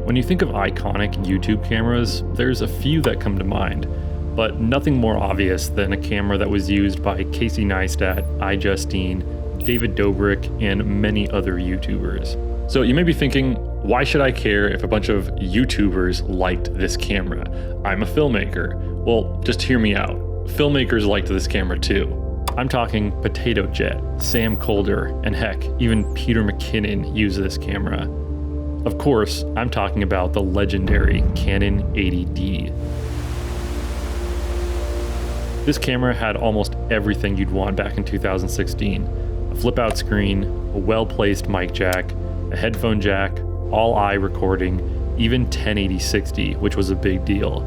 When you think of iconic YouTube cameras, there's a few that come to mind, but nothing more obvious than a camera that was used by Casey Neistat, iJustine, David Dobrik, and many other YouTubers. So you may be thinking, why should I care if a bunch of YouTubers liked this camera? I'm a filmmaker. Well, just hear me out. Filmmakers liked this camera too. I'm talking Potato Jet, Sam Kolder, and heck, even Peter McKinnon used this camera. Of course, I'm talking about the legendary Canon 80D. This camera had almost everything you'd want back in 2016. A flip-out screen, a well-placed mic jack, a headphone jack, all-eye recording, even 1080-60, which was a big deal.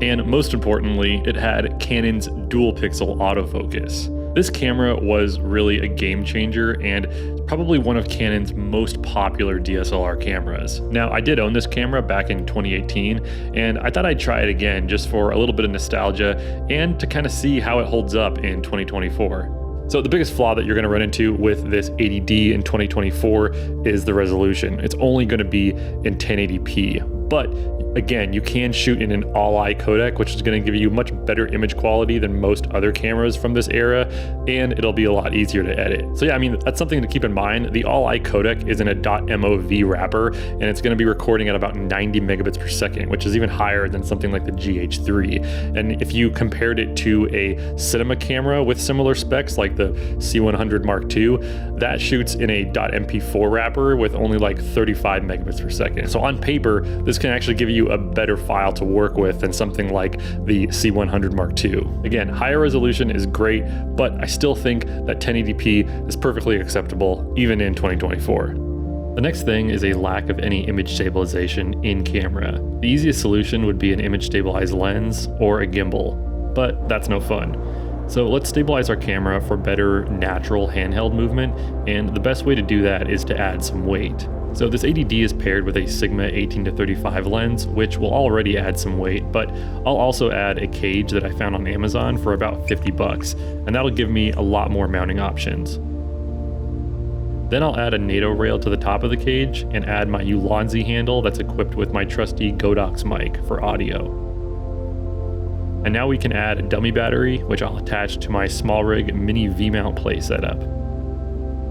And most importantly, it had Canon's dual-pixel autofocus. This camera was really a game changer and probably one of Canon's most popular DSLR cameras. Now, I did own this camera back in 2018, and I thought I'd try it again just for a little bit of nostalgia and to kind of see how it holds up in 2024. So the biggest flaw that you're going to run into with this 80D in 2024 is the resolution. It's only going to be in 1080p, but again, you can shoot in an all-eye codec, which is going to give you much better image quality than most other cameras from this era, and it'll be a lot easier to edit. So yeah, I mean, that's something to keep in mind. The all-eye codec is in a .mov wrapper, and it's going to be recording at about 90 megabits per second, which is even higher than something like the GH3. And if you compared it to a cinema camera with similar specs, like the C100 Mark II, that shoots in a .mp4 wrapper with only like 35 megabits per second. So on paper, this can actually give you a better file to work with than something like the C100 Mark II. Again, higher resolution is great, but I still think that 1080p is perfectly acceptable even in 2024. The next thing is a lack of any image stabilization in camera. The easiest solution would be an image stabilized lens or a gimbal, but that's no fun. So let's stabilize our camera for better natural handheld movement, and the best way to do that is to add some weight. So this 80D is paired with a Sigma 18-35 lens, which will already add some weight, but I'll also add a cage that I found on Amazon for about 50 bucks, and that'll give me a lot more mounting options. Then I'll add a NATO rail to the top of the cage and add my Ulanzi handle that's equipped with my trusty Godox mic for audio. And now we can add a dummy battery, which I'll attach to my SmallRig mini V-mount play setup.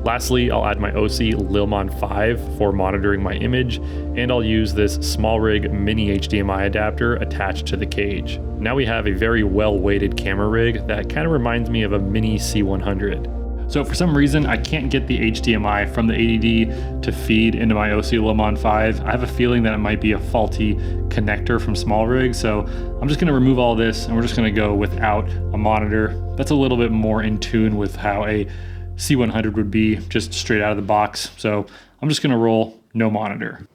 Lastly, I'll add my OC Lilmon 5 for monitoring my image, and I'll use this SmallRig mini HDMI adapter attached to the cage. Now we have a very well-weighted camera rig that kind of reminds me of a mini C100. So for some reason, I can't get the HDMI from the 80D to feed into my OC Lilmon 5. I have a feeling that it might be a faulty connector from SmallRig, so I'm just gonna remove all this and we're just gonna go without a monitor. That's a little bit more in tune with how a C100 would be just straight out of the box. So I'm just gonna roll no monitor.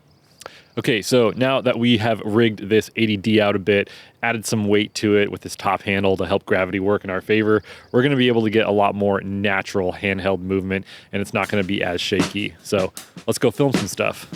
Okay, so now that we have rigged this 80D out a bit, added some weight to it with this top handle to help gravity work in our favor, we're gonna be able to get a lot more natural handheld movement, and it's not gonna be as shaky. So let's go film some stuff.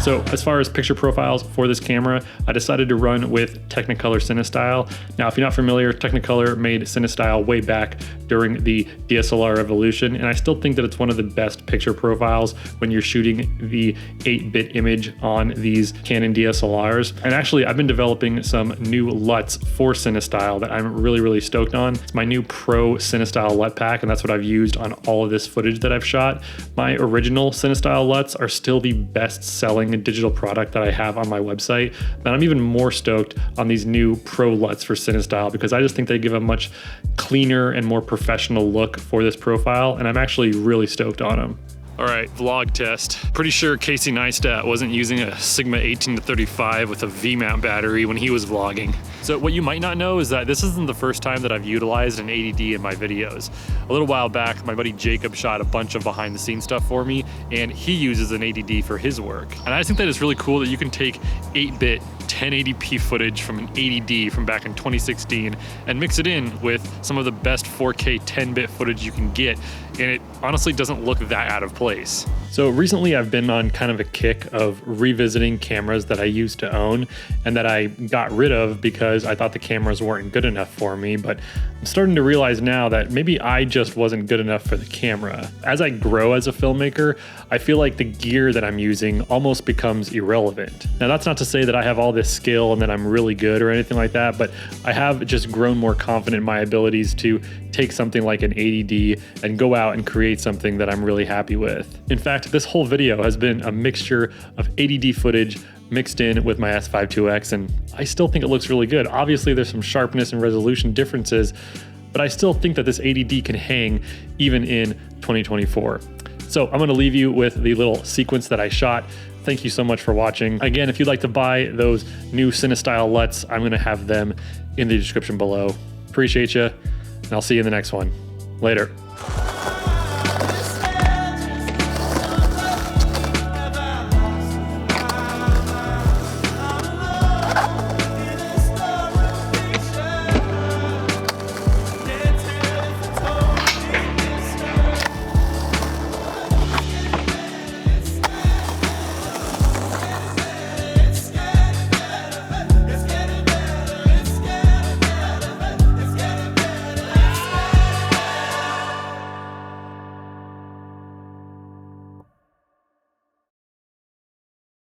So as far as picture profiles for this camera, I decided to run with Technicolor CineStyle. Now, if you're not familiar, Technicolor made CineStyle way back during the DSLR revolution, and I still think that it's one of the best picture profiles when you're shooting the 8-bit image on these Canon DSLRs. And actually, I've been developing some new LUTs for CineStyle that I'm really stoked on. It's my new Pro CineStyle LUT pack, and that's what I've used on all of this footage that I've shot. My original CineStyle LUTs are still the best-selling digital product that I have on my website, but I'm even more stoked on these new Pro LUTs for CineStyle because I just think they give a much cleaner and more professional look for this profile, and I'm actually really stoked on them. All right, vlog test. Pretty sure Casey Neistat wasn't using a Sigma 18-35 with a V-mount battery when he was vlogging. So what you might not know is that this isn't the first time that I've utilized an 80D in my videos. A little while back, my buddy Jacob shot a bunch of behind the scenes stuff for me, and he uses an 80D for his work. And I just think that it's really cool that you can take 8-bit 1080p footage from an 80D from back in 2016 and mix it in with some of the best 4K 10-bit footage you can get, and it honestly doesn't look that out of place. So recently I've been on kind of a kick of revisiting cameras that I used to own and that I got rid of because I thought the cameras weren't good enough for me, but I'm starting to realize now that maybe I just wasn't good enough for the camera. As I grow as a filmmaker, I feel like the gear that I'm using almost becomes irrelevant. Now that's not to say that I have all this skill and that I'm really good or anything like that, but I have just grown more confident in my abilities to take something like an 80D and go out and create something that I'm really happy with. In fact, this whole video has been a mixture of 80D footage mixed in with my S5 IIX, and I still think it looks really good. Obviously there's some sharpness and resolution differences, but I still think that this 80D can hang even in 2024. So I'm gonna leave you with the little sequence that I shot. Thank you so much for watching. Again, if you'd like to buy those new CineStyle LUTs, I'm gonna have them in the description below. Appreciate you, and I'll see you in the next one. Later.